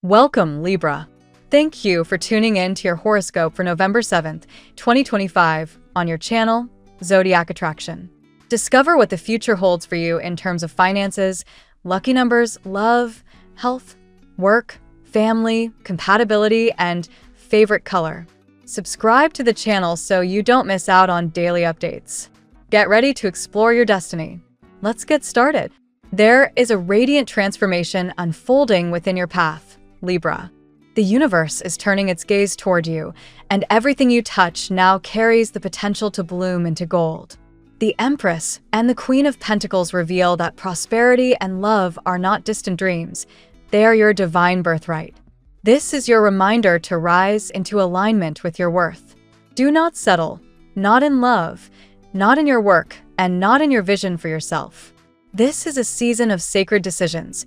Welcome, Libra. Thank you for tuning in to your horoscope for November 7th, 2025 on your channel, Zodiac Attraction. Discover what the future holds for you in terms of finances, lucky numbers, love, health, work, family, compatibility, and favorite color. Subscribe to the channel so you don't miss out on daily updates. Get ready to explore your destiny. Let's get started. There is a radiant transformation unfolding within your path, Libra. The universe is turning its gaze toward you, and everything you touch now carries the potential to bloom into gold. The Empress and the Queen of Pentacles reveal that prosperity and love are not distant dreams. They are your divine birthright. This is your reminder to rise into alignment with your worth. Do not settle, not in love, not in your work, and not in your vision for yourself. This is a season of sacred decisions: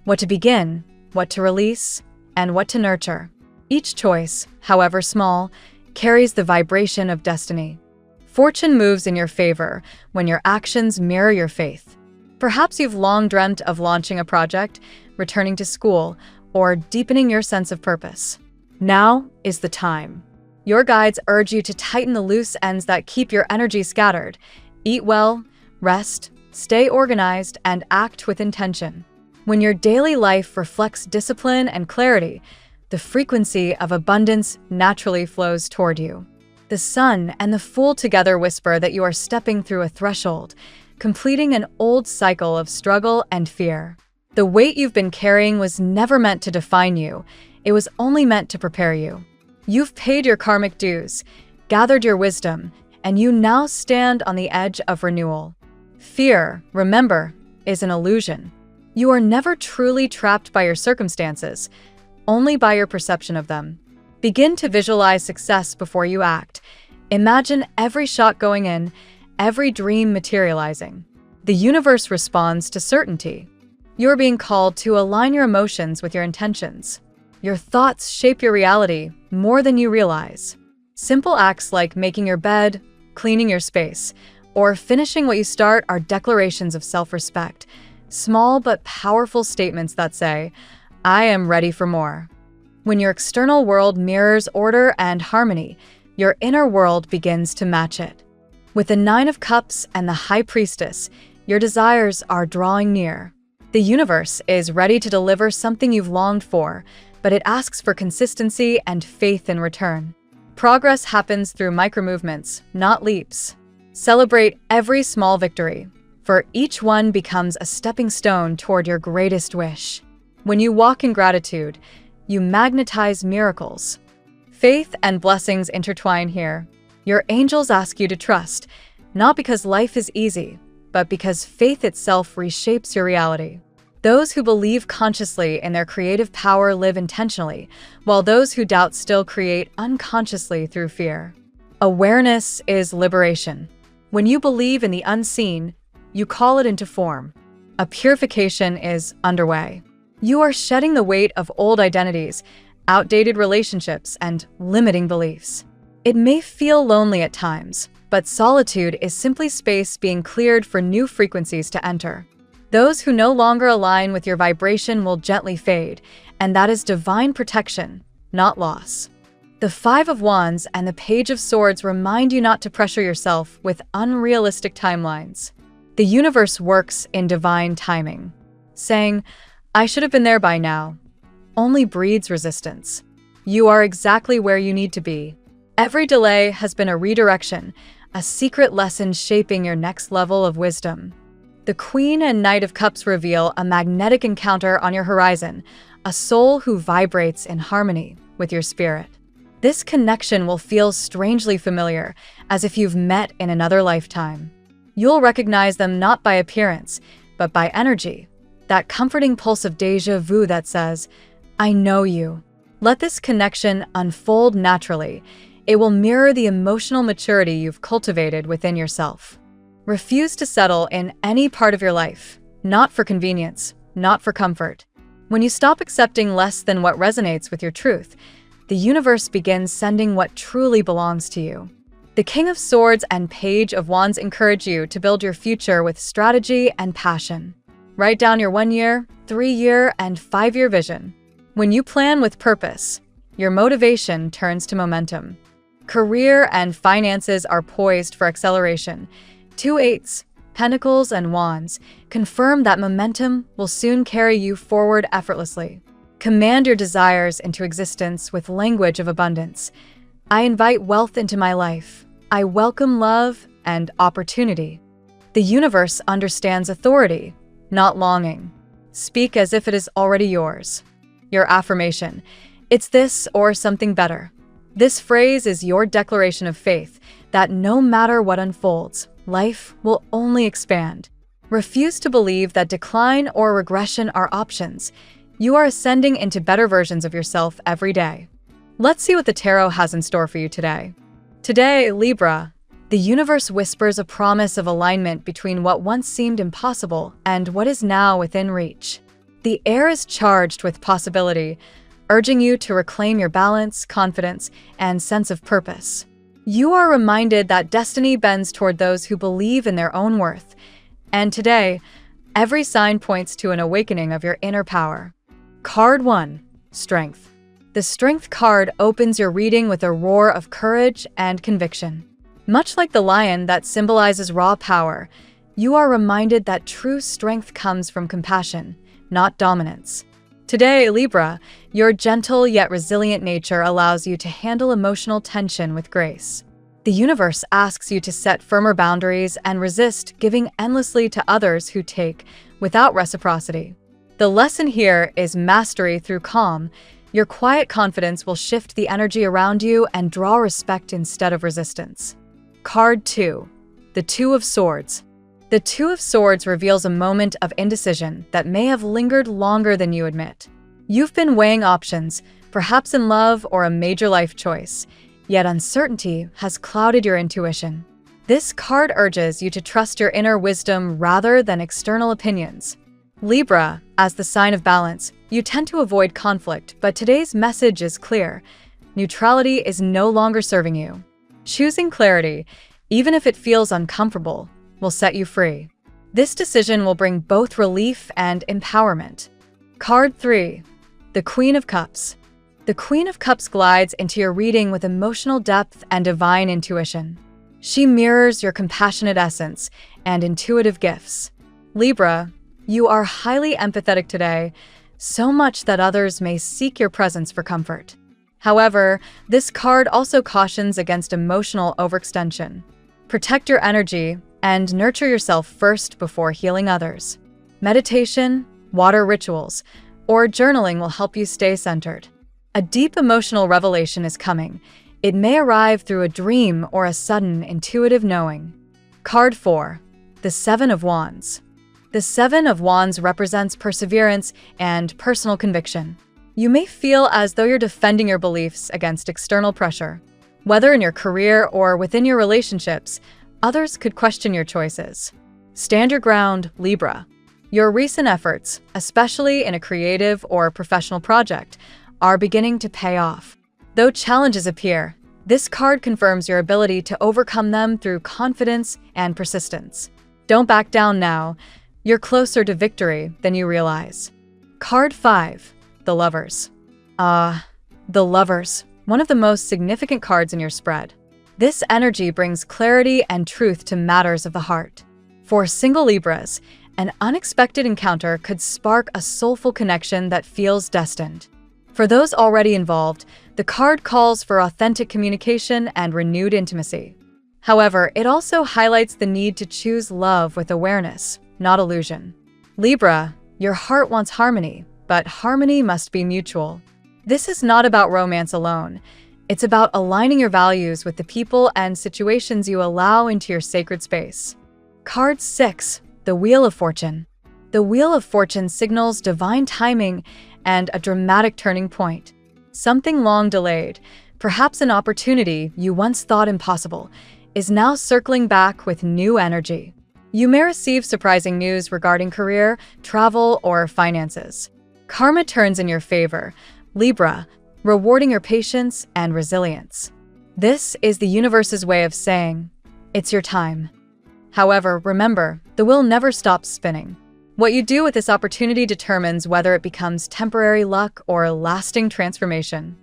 what to begin, what to release, and what to nurture. Each choice, however small, carries the vibration of destiny. Fortune moves in your favor when your actions mirror your faith. Perhaps you've long dreamt of launching a project, returning to school, or deepening your sense of purpose. Now is the time. Your guides urge you to tighten the loose ends that keep your energy scattered. Eat well, rest, stay organized, and act with intention. When your daily life reflects discipline and clarity, the frequency of abundance naturally flows toward you. The Sun and the Fool together whisper that you are stepping through a threshold, completing an old cycle of struggle and fear. The weight you've been carrying was never meant to define you. It was only meant to prepare you. You've paid your karmic dues, gathered your wisdom, and you now stand on the edge of renewal. Fear, remember, is an illusion. You are never truly trapped by your circumstances, only by your perception of them. Begin to visualize success before you act. Imagine every shot going in, every dream materializing. The universe responds to certainty. You're being called to align your emotions with your intentions. Your thoughts shape your reality more than you realize. Simple acts like making your bed, cleaning your space, or finishing what you start are declarations of self-respect. Small but powerful statements that say, "I am ready for more." When your external world mirrors order and harmony, your inner world begins to match it. With the Nine of Cups and the High Priestess, your desires are drawing near. The universe is ready to deliver something you've longed for, but it asks for consistency and faith in return. Progress happens through micromovements, not leaps. Celebrate every small victory, for each one becomes a stepping stone toward your greatest wish. When you walk in gratitude, you magnetize miracles. Faith and blessings intertwine here. Your angels ask you to trust, not because life is easy, but because faith itself reshapes your reality. Those who believe consciously in their creative power live intentionally, while those who doubt still create unconsciously through fear. Awareness is liberation. When you believe in the unseen, you call it into form. A purification is underway. You are shedding the weight of old identities, outdated relationships, and limiting beliefs. It may feel lonely at times, but solitude is simply space being cleared for new frequencies to enter. Those who no longer align with your vibration will gently fade, and that is divine protection, not loss. The Five of Wands and the Page of Swords remind you not to pressure yourself with unrealistic timelines. The universe works in divine timing. Saying, "I should have been there by now," only breeds resistance. You are exactly where you need to be. Every delay has been a redirection, a secret lesson shaping your next level of wisdom. The Queen and Knight of Cups reveal a magnetic encounter on your horizon, a soul who vibrates in harmony with your spirit. This connection will feel strangely familiar, as if you've met in another lifetime. You'll recognize them not by appearance, but by energy, that comforting pulse of déjà vu that says, "I know you." Let this connection unfold naturally. It will mirror the emotional maturity you've cultivated within yourself. Refuse to settle in any part of your life, not for convenience, not for comfort. When you stop accepting less than what resonates with your truth, the universe begins sending what truly belongs to you. The King of Swords and Page of Wands encourage you to build your future with strategy and passion. Write down your 1-year, 3-year, and 5-year vision. When you plan with purpose, your motivation turns to momentum. Career and finances are poised for acceleration. 2 eights, Pentacles and Wands confirm that momentum will soon carry you forward effortlessly. Command your desires into existence with language of abundance. I invite wealth into my life. I welcome love and opportunity. The universe understands authority, not longing. Speak as if it is already yours. Your affirmation: it's this or something better. This phrase is your declaration of faith that no matter what unfolds, life will only expand. Refuse to believe that decline or regression are options. You are ascending into better versions of yourself every day. Let's see what the tarot has in store for you today. Today, Libra, the universe whispers a promise of alignment between what once seemed impossible and what is now within reach. The air is charged with possibility, urging you to reclaim your balance, confidence, and sense of purpose. You are reminded that destiny bends toward those who believe in their own worth. And today, every sign points to an awakening of your inner power. Card 1. Strength. The Strength card opens your reading with a roar of courage and conviction. Much like the lion that symbolizes raw power, you are reminded that true strength comes from compassion, not dominance. Today, Libra, your gentle yet resilient nature allows you to handle emotional tension with grace. The universe asks you to set firmer boundaries and resist giving endlessly to others who take without reciprocity. The lesson here is mastery through calm. Your quiet confidence will shift the energy around you and draw respect instead of resistance. Card 2. The Two of Swords. The Two of Swords reveals a moment of indecision that may have lingered longer than you admit. You've been weighing options, perhaps in love or a major life choice, yet uncertainty has clouded your intuition. This card urges you to trust your inner wisdom rather than external opinions. Libra, as the sign of balance, you tend to avoid conflict, but today's message is clear. Neutrality is no longer serving you. Choosing clarity, even if it feels uncomfortable, will set you free. This decision will bring both relief and empowerment. Card 3. The Queen of Cups. The Queen of Cups glides into your reading with emotional depth and divine intuition. She mirrors your compassionate essence and intuitive gifts. Libra, you are highly empathetic today, so much that others may seek your presence for comfort. However, this card also cautions against emotional overextension. Protect your energy and nurture yourself first before healing others. Meditation, water rituals, or journaling will help you stay centered. A deep emotional revelation is coming. It may arrive through a dream or a sudden intuitive knowing. Card 4. The Seven of Wands. The Seven of Wands represents perseverance and personal conviction. You may feel as though you're defending your beliefs against external pressure. Whether in your career or within your relationships, others could question your choices. Stand your ground, Libra. Your recent efforts, especially in a creative or professional project, are beginning to pay off. Though challenges appear, this card confirms your ability to overcome them through confidence and persistence. Don't back down now. You're closer to victory than you realize. Card 5. The Lovers. The Lovers, one of the most significant cards in your spread. This energy brings clarity and truth to matters of the heart. For single Libras, an unexpected encounter could spark a soulful connection that feels destined. For those already involved, the card calls for authentic communication and renewed intimacy. However, it also highlights the need to choose love with awareness, not illusion. Libra, your heart wants harmony, but harmony must be mutual. This is not about romance alone. It's about aligning your values with the people and situations you allow into your sacred space. Card 6. The Wheel of Fortune. The Wheel of Fortune signals divine timing and a dramatic turning point. Something long delayed, perhaps an opportunity you once thought impossible, is now circling back with new energy. You may receive surprising news regarding career, travel, or finances. Karma turns in your favor, Libra, rewarding your patience and resilience. This is the universe's way of saying, it's your time. However, remember, the wheel never stops spinning. What you do with this opportunity determines whether it becomes temporary luck or lasting transformation.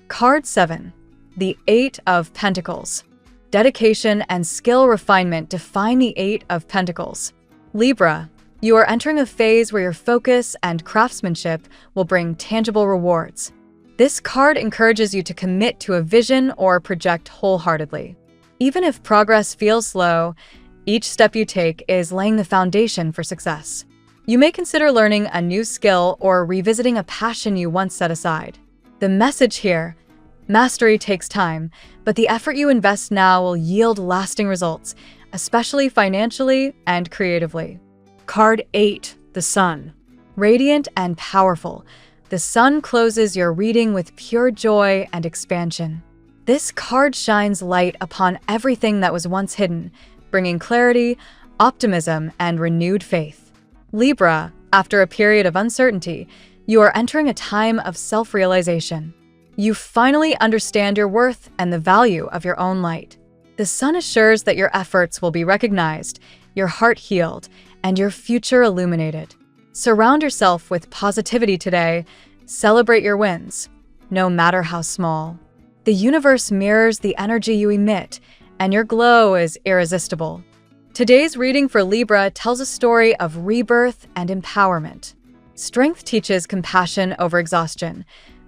Card 7. The Eight of Pentacles. Dedication and skill refinement define the Eight of Pentacles. Libra, you are entering a phase where your focus and craftsmanship will bring tangible rewards. This card encourages you to commit to a vision or project wholeheartedly. Even if progress feels slow, each step you take is laying the foundation for success. You may consider learning a new skill or revisiting a passion you once set aside. The message here: mastery takes time, but the effort you invest now will yield lasting results, especially financially and creatively. Card 8. The Sun. Radiant and powerful, the Sun closes your reading with pure joy and expansion. This card shines light upon everything that was once hidden, bringing clarity, optimism, and renewed faith. Libra, after a period of uncertainty, you are entering a time of self-realization. You finally understand your worth and the value of your own light. The Sun assures that your efforts will be recognized, your heart healed, and your future illuminated. Surround yourself with positivity today. Celebrate your wins, no matter how small. The universe mirrors the energy you emit, and your glow is irresistible. Today's reading for Libra tells a story of rebirth and empowerment. Strength teaches compassion over exhaustion.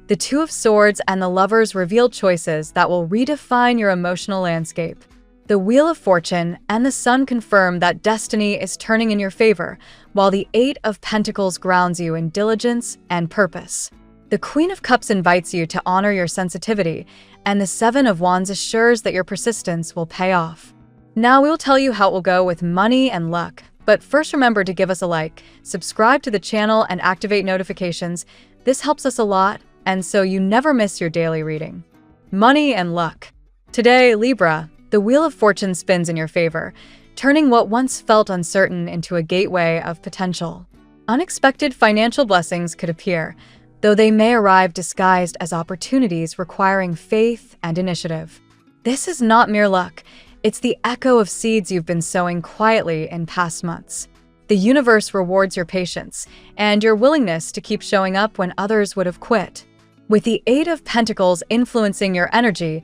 The Two of Swords and the Lovers reveal choices that will redefine your emotional landscape. The Wheel of Fortune and the Sun confirm that destiny is turning in your favor, while the Eight of Pentacles grounds you in diligence and purpose. The Queen of Cups invites you to honor your sensitivity, and the Seven of Wands assures that your persistence will pay off. Now we will tell you how it will go with money and luck, but first remember to give us a like, subscribe to the channel, and activate notifications. This helps us a lot, and so you never miss your daily reading. Money and luck. Today, Libra, the Wheel of Fortune spins in your favor, turning what once felt uncertain into a gateway of potential. Unexpected financial blessings could appear, though they may arrive disguised as opportunities requiring faith and initiative. This is not mere luck. It's the echo of seeds you've been sowing quietly in past months. The universe rewards your patience and your willingness to keep showing up when others would have quit. With the Eight of Pentacles influencing your energy,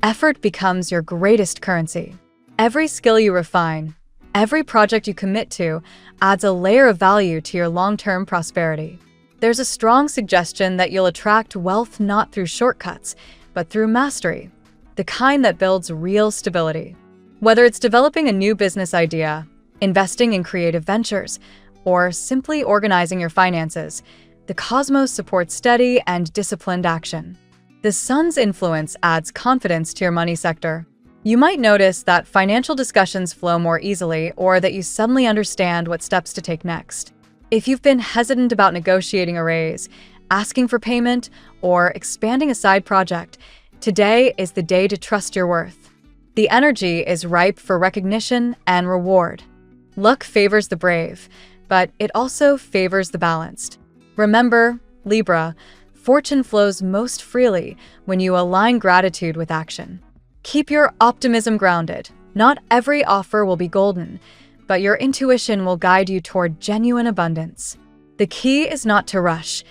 effort becomes your greatest currency. Every skill you refine, every project you commit to, adds a layer of value to your long-term prosperity. There's a strong suggestion that you'll attract wealth not through shortcuts, but through mastery, the kind that builds real stability. Whether it's developing a new business idea, investing in creative ventures, or simply organizing your finances, the cosmos supports steady and disciplined action. The Sun's influence adds confidence to your money sector. You might notice that financial discussions flow more easily, or that you suddenly understand what steps to take next. If you've been hesitant about negotiating a raise, asking for payment, or expanding a side project, today is the day to trust your worth. The energy is ripe for recognition and reward. Luck favors the brave, but it also favors the balanced. Remember, Libra, fortune flows most freely when you align gratitude with action. Keep your optimism grounded. Not every offer will be golden, but your intuition will guide you toward genuine abundance. The key is not to rush.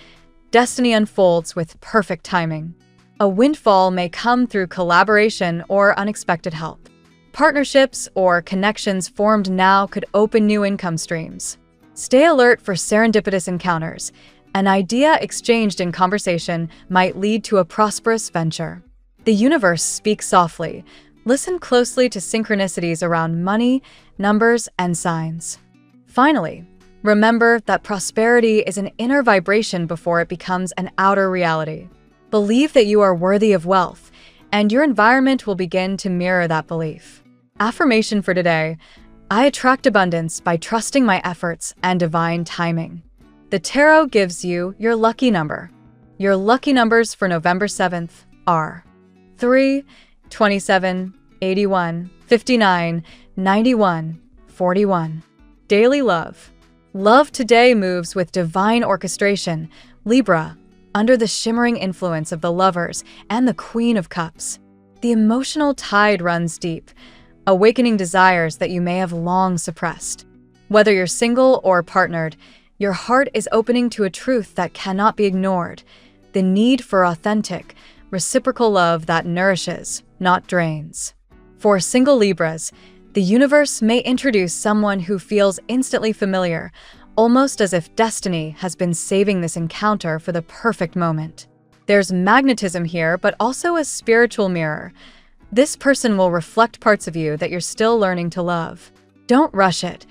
Destiny unfolds with perfect timing. A windfall may come through collaboration or unexpected help. Partnerships or connections formed now could open new income streams. Stay alert for serendipitous encounters. An idea exchanged in conversation might lead to a prosperous venture. The universe speaks softly. Listen closely to synchronicities around money, numbers, and signs. Finally, remember that prosperity is an inner vibration before it becomes an outer reality. Believe that you are worthy of wealth, and your environment will begin to mirror that belief. Affirmation for today: I attract abundance by trusting my efforts and divine timing. The tarot gives you your lucky number. Your lucky numbers for November 7th are 3, 27, 81, 59, 91, 41. Daily love. Love today moves with divine orchestration. Libra, under the shimmering influence of the Lovers and the Queen of Cups. The emotional tide runs deep, awakening desires that you may have long suppressed. Whether you're single or partnered, Your heart is opening to a truth that cannot be ignored: the need for authentic, reciprocal love that nourishes, not drains. For single Libras, the universe may introduce someone who feels instantly familiar, almost as if destiny has been saving this encounter for the perfect moment. There's magnetism here, but also a spiritual mirror. This person will reflect parts of you that you're still learning to love. Don't rush it.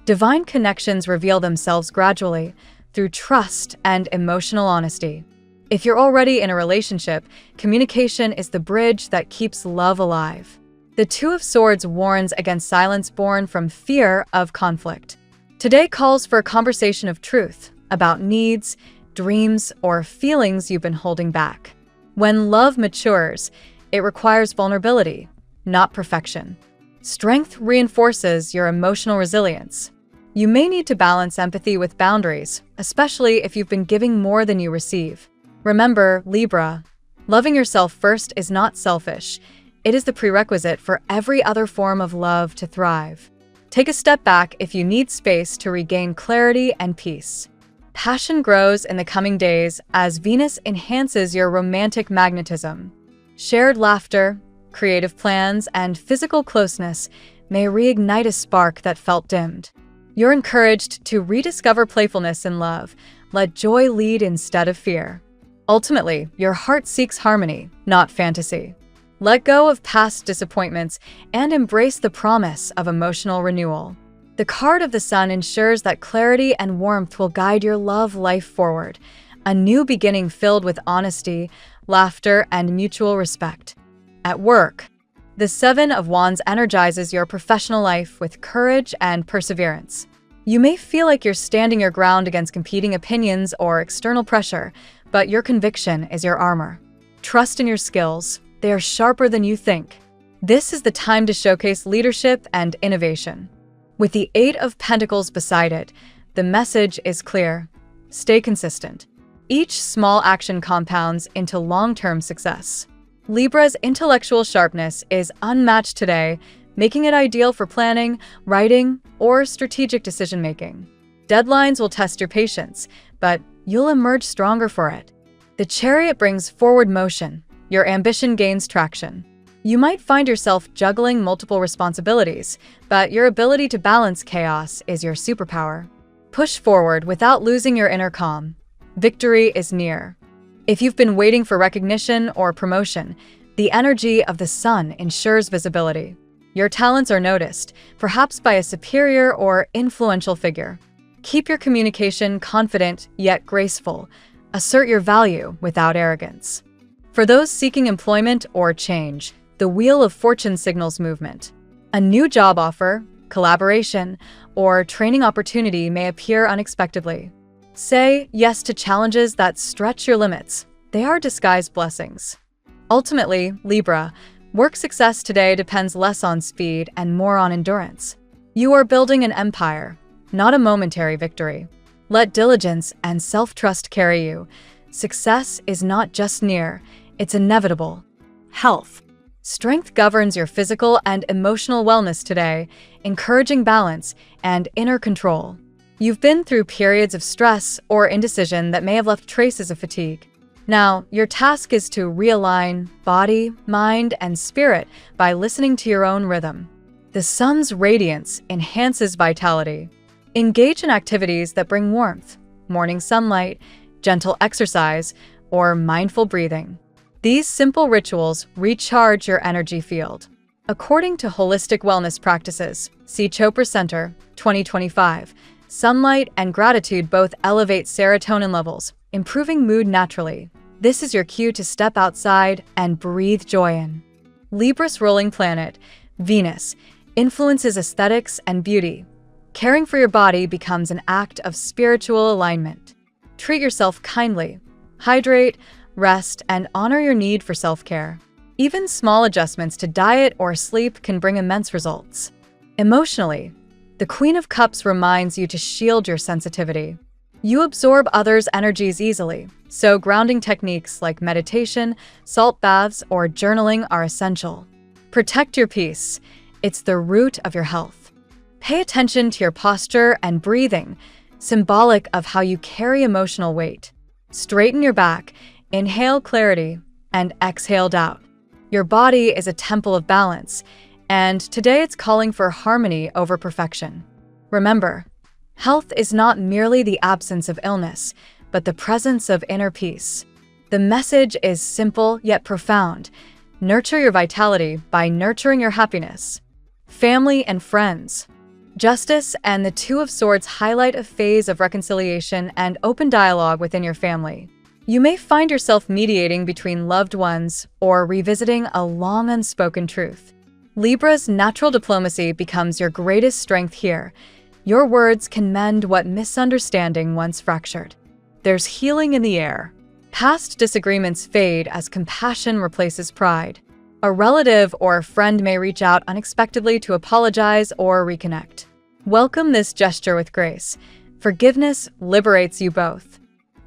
Divine connections reveal themselves gradually through trust and emotional honesty. If you're already in a relationship, communication is the bridge that keeps love alive. The Two of Swords warns against silence born from fear of conflict. Today calls for a conversation of truth about needs, dreams, or feelings you've been holding back. When love matures, it requires vulnerability, not perfection. Strength reinforces your emotional resilience. You may need to balance empathy with boundaries, especially if you've been giving more than you receive. Remember, Libra, loving yourself first is not selfish. It is the prerequisite for every other form of love to thrive. Take a step back if you need space to regain clarity and peace. Passion grows in the coming days as Venus enhances your romantic magnetism. Shared laughter, creative plans, and physical closeness may reignite a spark that felt dimmed. You're encouraged to rediscover playfulness in love. Let joy lead instead of fear. Ultimately, your heart seeks harmony, not fantasy. Let go of past disappointments and embrace the promise of emotional renewal. The card of the Sun ensures that clarity and warmth will guide your love life forward, a new beginning filled with honesty, laughter, and mutual respect. At work, the Seven of Wands energizes your professional life with courage and perseverance. You may feel like you're standing your ground against competing opinions or external pressure, but your conviction is your armor. Trust in your skills. They are sharper than you think. This is the time to showcase leadership and innovation. With the Eight of Pentacles beside it, the message is clear. Stay consistent. Each small action compounds into long-term success. Libra's intellectual sharpness is unmatched today, making it ideal for planning, writing, or strategic decision-making. Deadlines will test your patience, but you'll emerge stronger for it. The Chariot brings forward motion. Your ambition gains traction. You might find yourself juggling multiple responsibilities, but your ability to balance chaos is your superpower. Push forward without losing your inner calm. Victory is near. If you've been waiting for recognition or promotion, the energy of the Sun ensures visibility. Your talents are noticed, perhaps by a superior or influential figure. Keep your communication confident yet graceful. Assert your value without arrogance. For those seeking employment or change, the Wheel of Fortune signals movement. A new job offer, collaboration, or training opportunity may appear unexpectedly. Say yes to challenges that stretch your limits. They are disguised blessings. Ultimately, Libra, work success today depends less on speed and more on endurance. You are building an empire, not a momentary victory. Let diligence and self-trust carry you. Success is not just near, it's inevitable. Health. Strength governs your physical and emotional wellness today, encouraging balance and inner control. You've been through periods of stress or indecision that may have left traces of fatigue. Now, your task is to realign body, mind, and spirit by listening to your own rhythm. The Sun's radiance enhances vitality. Engage in activities that bring warmth, morning sunlight, gentle exercise, or mindful breathing. These simple rituals recharge your energy field. According to Holistic Wellness Practices, see Chopra Center, 2025, sunlight and gratitude both elevate serotonin levels, improving mood naturally. This is your cue to step outside and breathe joy in. Libra's ruling planet, Venus, influences aesthetics and beauty. Caring for your body becomes an act of spiritual alignment. Treat yourself kindly. Hydrate, rest, and honor your need for self-care. Even small adjustments to diet or sleep can bring immense results. Emotionally, the Queen of Cups reminds you to shield your sensitivity. You absorb others' energies easily, so grounding techniques like meditation, salt baths, or journaling are essential. Protect your peace. It's the root of your health. Pay attention to your posture and breathing. symbolic of how you carry emotional weight. Straighten your back, inhale clarity, and exhale doubt. Your body is a temple of balance, and today it's calling for harmony over perfection. Remember, health is not merely the absence of illness, but the presence of inner peace. The message is simple yet profound. Nurture your vitality by nurturing your happiness. Family and friends. Justice and the Two of Swords highlight a phase of reconciliation and open dialogue within your family. You may find yourself mediating between loved ones or revisiting a long unspoken truth. Libra's natural diplomacy becomes your greatest strength here. Your words can mend what misunderstanding once fractured. There's healing in the air. Past disagreements fade as compassion replaces pride. A relative or a friend may reach out unexpectedly to apologize or reconnect. Welcome this gesture with grace. Forgiveness liberates you both.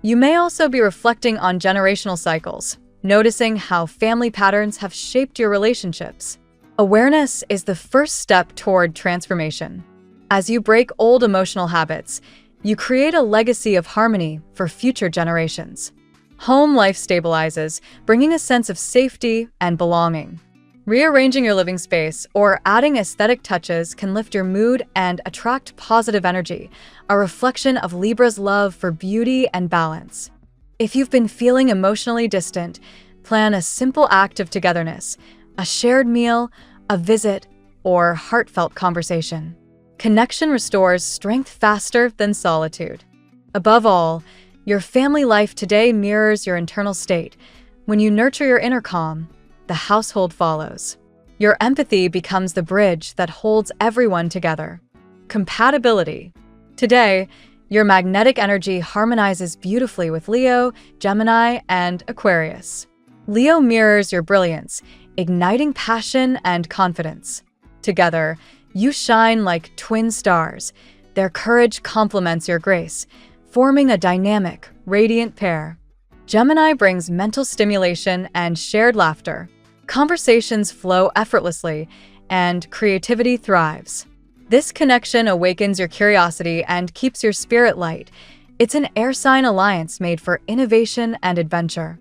You may also be reflecting on generational cycles, noticing how family patterns have shaped your relationships. Awareness is the first step toward transformation. As you break old emotional habits, you create a legacy of harmony for future generations. Home life stabilizes, bringing a sense of safety and belonging. Rearranging your living space or adding aesthetic touches can lift your mood and attract positive energy, a reflection of Libra's love for beauty and balance. If you've been feeling emotionally distant, plan a simple act of togetherness, a shared meal, a visit, or heartfelt conversation. Connection restores strength faster than solitude. Above all, your family life today mirrors your internal state. When you nurture your inner calm, the household follows. Your empathy becomes the bridge that holds everyone together. Compatibility. Today, your magnetic energy harmonizes beautifully with Leo, Gemini, and Aquarius. Leo mirrors your brilliance, igniting passion and confidence. Together, you shine like twin stars. Their courage complements your grace, forming a dynamic, radiant pair. Gemini brings mental stimulation and shared laughter. Conversations flow effortlessly, and creativity thrives. This connection awakens your curiosity and keeps your spirit light. It's an air sign alliance made for innovation and adventure.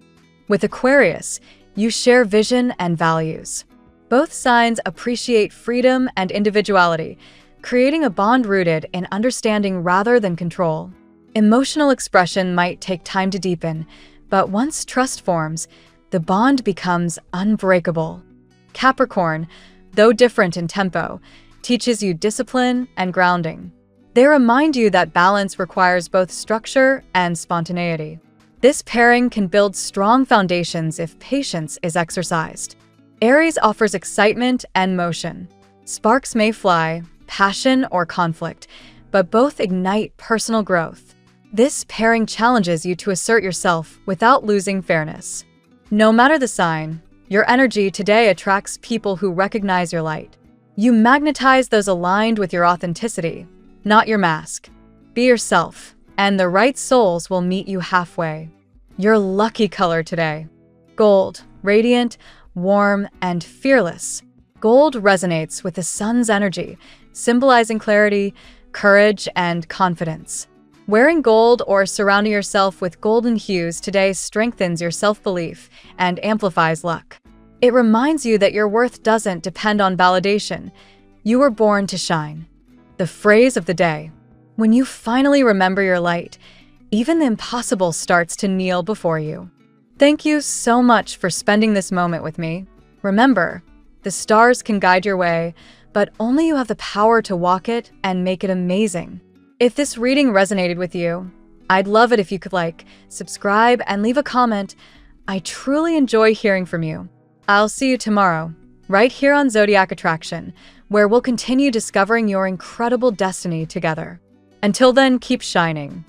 With Aquarius, you share vision and values. Both signs appreciate freedom and individuality, creating a bond rooted in understanding rather than control. Emotional expression might take time to deepen, but once trust forms, the bond becomes unbreakable. Capricorn, though different in tempo, teaches you discipline and grounding. They remind you that balance requires both structure and spontaneity. This pairing can build strong foundations if patience is exercised. Aries offers excitement and motion. Sparks may fly, passion or conflict, but both ignite personal growth. This pairing challenges you to assert yourself without losing fairness. No matter the sign, your energy today attracts people who recognize your light. You magnetize those aligned with your authenticity, not your mask. Be yourself, and the right souls will meet you halfway. Your lucky color today: gold, radiant, warm, and fearless. Gold resonates with the sun's energy, symbolizing clarity, courage, and confidence. Wearing gold or surrounding yourself with golden hues today strengthens your self-belief and amplifies luck. It reminds you that your worth doesn't depend on validation. You were born to shine. The phrase of the day: when you finally remember your light, even the impossible starts to kneel before you. Thank you so much for spending this moment with me. Remember, the stars can guide your way, but only you have the power to walk it and make it amazing. If this reading resonated with you, I'd love it if you could subscribe, and leave a comment. I truly enjoy hearing from you. I'll see you tomorrow, right here on Zodiac Attraction, where we'll continue discovering your incredible destiny together. Until then, keep shining.